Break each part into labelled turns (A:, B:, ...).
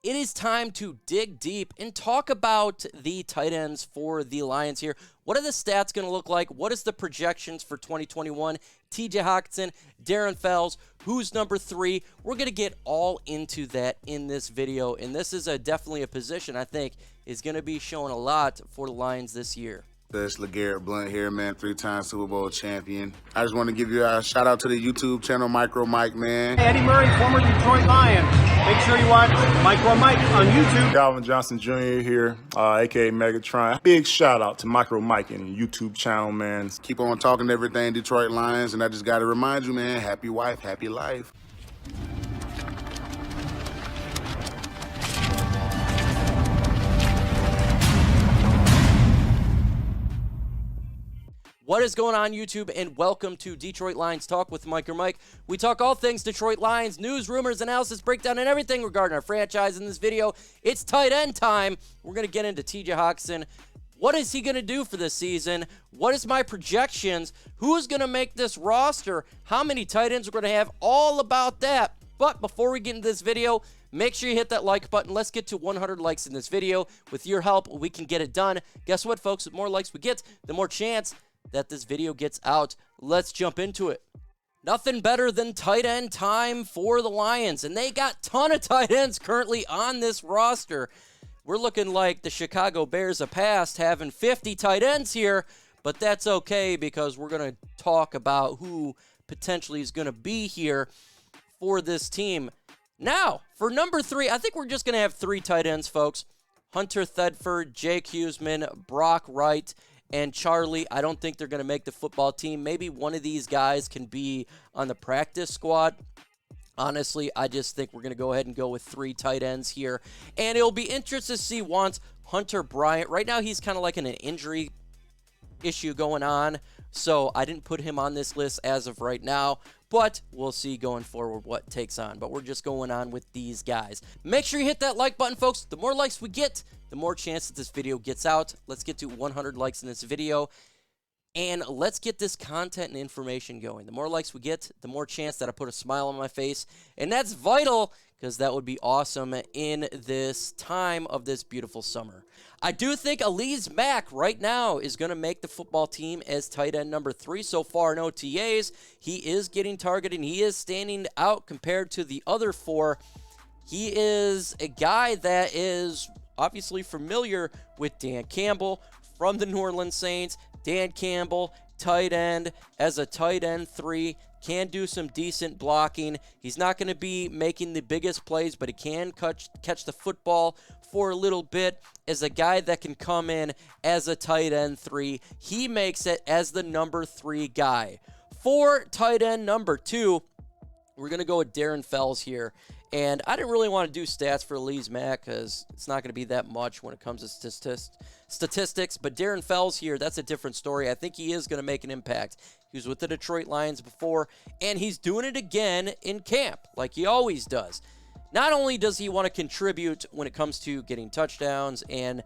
A: it is time to dig deep and talk about the tight ends for the Lions here. What are the stats going to look like? What is the projections for 2021? TJ Hockenson, Darren Fells, who's number 3? We're going to get all into that in this video, and this is definitely a position I think is going to be showing a lot for the Lions this year.
B: It's LeGarrette Blount here, man, 3-time Super Bowl champion. I just want to give you a shout out to the YouTube channel, MicroMike, man.
C: Eddie Murray, former Detroit Lion. Make sure you watch MicroMike on YouTube.
D: Calvin Johnson Jr. here, a.k.a. Megatron. Big shout out to MicroMike and YouTube channel, man.
B: Keep on talking everything Detroit Lions, and I just got to remind you, man, happy wife, happy life.
A: What is going on, YouTube, and welcome to Detroit Lions Talk with MicroMike. We talk all things Detroit Lions, news, rumors, analysis, breakdown, and everything regarding our franchise. In this video, it's tight end time. We're going to get into TJ Hockenson. What is he going to do for this season? What is my projections? Who's going to make this roster? How many tight ends we're going to have? All about that. But before we get into this video, make sure you hit that like button. Let's get to 100 likes in this video. With your help, we can get it done. Guess what, folks? The more likes we get, the more chance that this video gets out. Let's jump into it. Nothing better than tight end time for the Lions, and they got a ton of tight ends currently on this roster. We're looking like the Chicago Bears of past, having 50 tight ends here, but that's okay because we're going to talk about who potentially is going to be here for this team. Now, for number 3, I think we're just going to have 3 tight ends, folks. Hunter Thedford, Jake Huseman, Brock Wright, and Charlie. I don't think they're going to make the football team. Maybe one of these guys can be on the practice squad. Honestly, I just think we're going to go ahead and go with 3 tight ends here. And it'll be interesting to see once Hunter Bryant. Right now, he's kind of like in an injury issue going on, so I didn't put him on this list as of right now. But we'll see going forward what takes on. But we're just going on with these guys. Make sure you hit that like button, folks. The more likes we get, the more chance that this video gets out. Let's get to 100 likes in this video. And let's get this content and information going. The more likes we get, the more chance that I put a smile on my face. And that's vital because that would be awesome in this time of this beautiful summer. I do think Elise Mack right now is going to make the football team as tight end number 3 so far in OTAs. He is getting targeted. He is standing out compared to the other 4. He is a guy that is obviously familiar with Dan Campbell from the New Orleans Saints. Dan Campbell, tight end, as a tight end 3, can do some decent blocking. He's not going to be making the biggest plays, but he can catch the football for a little bit. As a guy that can come in as a tight end 3, he makes it as the number 3 guy. For tight end number 2, we're going to go with Darren Fells here. And I didn't really want to do stats for Elise Mack because it's not going to be that much when it comes to statistics. But Darren Fells here, that's a different story. I think he is going to make an impact. He was with the Detroit Lions before, and he's doing it again in camp like he always does. Not only does he want to contribute when it comes to getting touchdowns and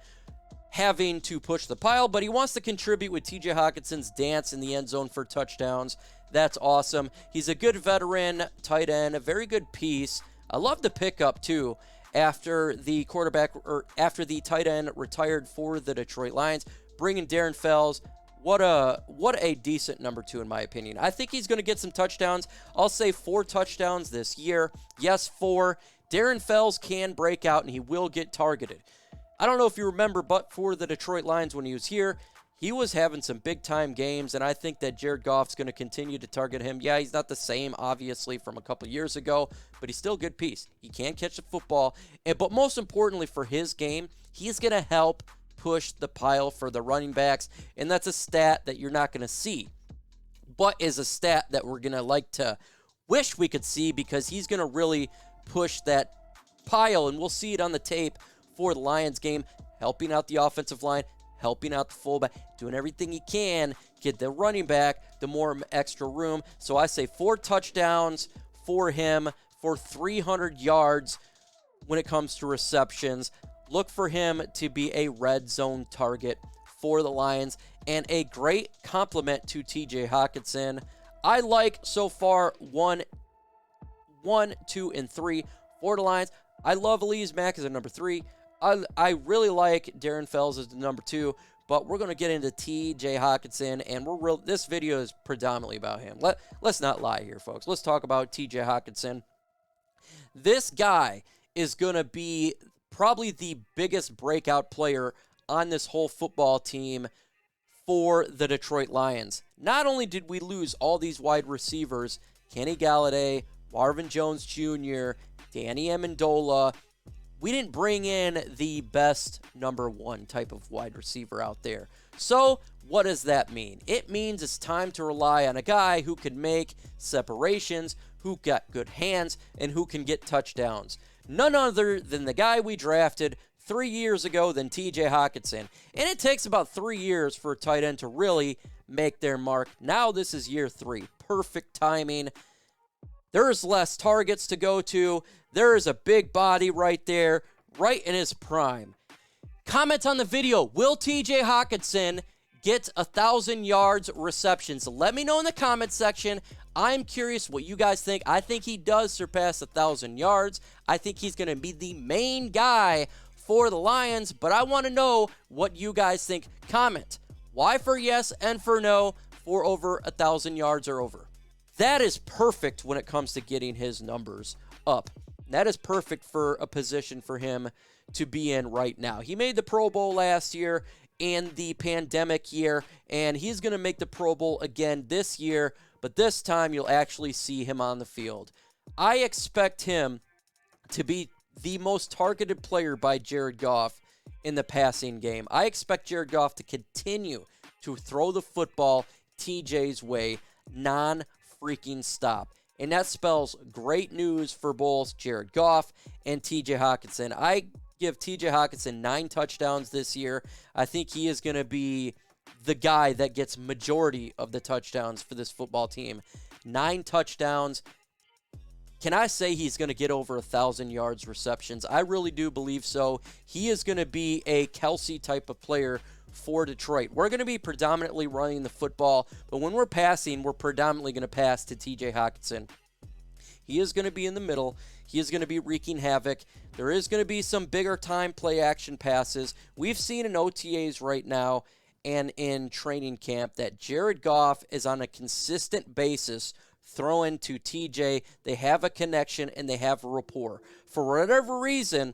A: having to push the pile, but he wants to contribute with TJ Hockenson's dance in the end zone for touchdowns. That's awesome. He's a good veteran tight end, a very good piece. I love the pickup, too, after the after the tight end retired for the Detroit Lions. Bringing Darren Fells, what a decent number 2, in my opinion. I think he's going to get some touchdowns. I'll say 4 touchdowns this year. Yes, 4. Darren Fells can break out, and he will get targeted. I don't know if you remember, but for the Detroit Lions when he was here, he was having some big-time games, and I think that Jared Goff's going to continue to target him. Yeah, he's not the same, obviously, from a couple years ago, but he's still a good piece. He can catch the football, but most importantly for his game, he's going to help push the pile for the running backs, and that's a stat that you're not going to see, but is a stat that we're going to wish we could see because he's going to really push that pile, and we'll see it on the tape for the Lions game, helping out the offensive line, helping out the fullback, doing everything he can, get the running back the more extra room. So I say 4 touchdowns for him for 300 yards when it comes to receptions. Look for him to be a red zone target for the Lions and a great compliment to TJ Hockenson. I like so far 1, 2, and 3 for the Lions. I love Elise Mack as a number 3. I really like Darren Fells as the number 2, but we're going to get into T.J. Hockenson, and this video is predominantly about him. Let's not lie here, folks. Let's talk about T.J. Hockenson. This guy is going to be probably the biggest breakout player on this whole football team for the Detroit Lions. Not only did we lose all these wide receivers, Kenny Galladay, Marvin Jones Jr., Danny Amendola, we didn't bring in the best number 1 type of wide receiver out there. So what does that mean? It means it's time to rely on a guy who can make separations, who got good hands, and who can get touchdowns. None other than the guy we drafted 3 years ago than T.J. Hockenson. And it takes about 3 years for a tight end to really make their mark. Now this is year 3. Perfect timing. There's less targets to go to. There is a big body right there, right in his prime. Comment on the video. Will T.J. Hockenson get 1,000 yards receptions? Let me know in the comment section. I'm curious what you guys think. I think he does surpass 1,000 yards. I think he's going to be the main guy for the Lions, but I want to know what you guys think. Comment Y for yes and for no for over 1,000 yards or over. That is perfect when it comes to getting his numbers up. That is perfect for a position for him to be in right now. He made the Pro Bowl last year and the pandemic year, and he's going to make the Pro Bowl again this year, but this time you'll actually see him on the field. I expect him to be the most targeted player by Jared Goff in the passing game. I expect Jared Goff to continue to throw the football TJ's way non-freaking stop. And that spells great news for both Jared Goff and TJ Hockenson. I give TJ Hockenson 9 touchdowns this year. I think he is going to be the guy that gets majority of the touchdowns for this football team. 9 touchdowns. Can I say he's going to get over 1,000 yards receptions? I really do believe so. He is going to be a Kelsey type of player for Detroit. We're going to be predominantly running the football, but when we're passing, we're predominantly going to pass to TJ Hockenson. He is going to be in the middle. He is going to be wreaking havoc. There is going to be some bigger time play action passes. We've seen in OTAs right now and in training camp that Jared Goff is on a consistent basis throwing to TJ. They have a connection and they have a rapport. For whatever reason,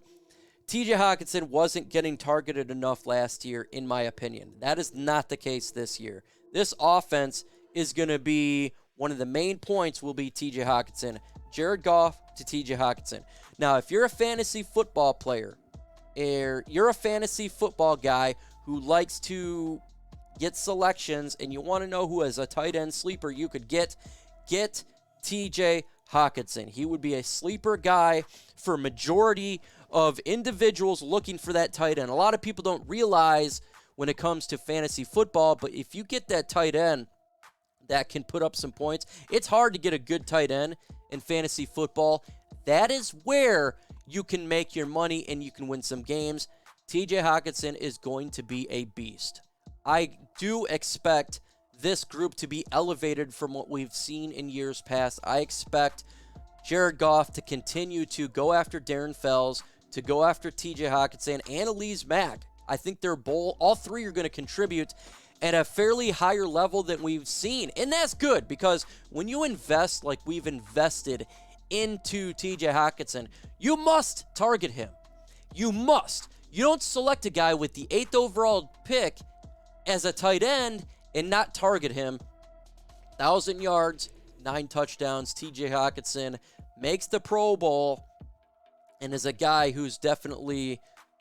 A: TJ Hockenson wasn't getting targeted enough last year, in my opinion. That is not the case this year. This offense is going to be one of the main points will be TJ Hockenson. Jared Goff to TJ Hockenson. Now, if you're a fantasy football player, or you're a fantasy football guy who likes to get selections and you want to know who is a tight end sleeper you could get TJ Hockenson. He would be a sleeper guy for majority of individuals looking for that tight end. A lot of people don't realize when it comes to fantasy football, but if you get that tight end that can put up some points, it's hard to get a good tight end in fantasy football. That is where you can make your money and you can win some games. TJ Hockenson is going to be a beast. I do expect this group to be elevated from what we've seen in years past. I expect Jared Goff to continue to go after Darren Fells, to go after TJ Hockenson and Elise Mack. I think they're all 3 are going to contribute at a fairly higher level than we've seen. And that's good because when you invest like we've invested into TJ Hockenson, you must target him. You must. You don't select a guy with the 8th overall pick as a tight end and not target him. 1,000 yards, 9 touchdowns. TJ Hockenson makes the Pro Bowl and is a guy who's definitely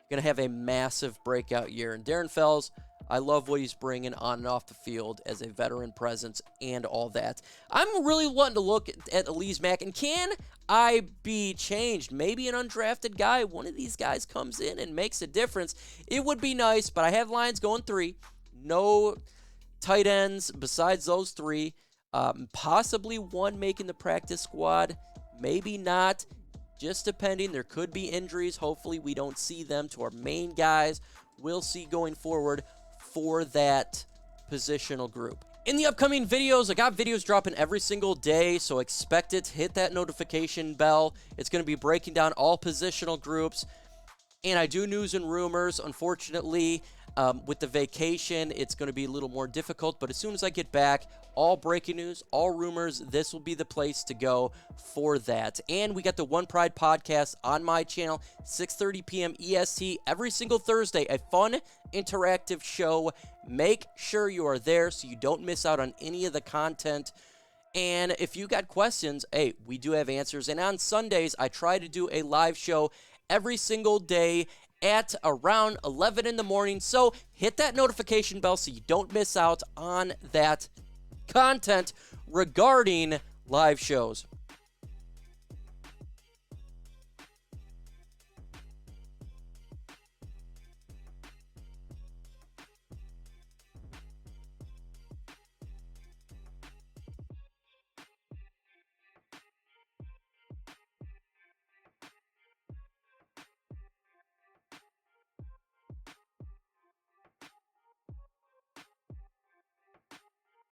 A: going to have a massive breakout year. And Darren Fells, I love what he's bringing on and off the field as a veteran presence and all that. I'm really wanting to look at Elise Mack, and can I be changed? Maybe an undrafted guy, one of these guys comes in and makes a difference. It would be nice, but I have Lions going 3. No tight ends besides those 3. Possibly one making the practice squad. Maybe not. Just depending. There could be injuries. Hopefully we don't see them to our main guys. We'll see going forward for that positional group. In the upcoming videos, I got videos dropping every single day, so expect it. Hit that notification bell. It's going to be breaking down all positional groups. And I do news and rumors. Unfortunately, with the vacation, it's going to be a little more difficult. But as soon as I get back, all breaking news, all rumors, this will be the place to go for that. And we got the One Pride podcast on my channel, 6:30 p.m. EST, every single Thursday. A fun, interactive show. Make sure you are there so you don't miss out on any of the content. And if you got questions, hey, we do have answers. And on Sundays, I try to do a live show every single day at around 11 in the morning. So hit that notification bell so you don't miss out on that content regarding live shows.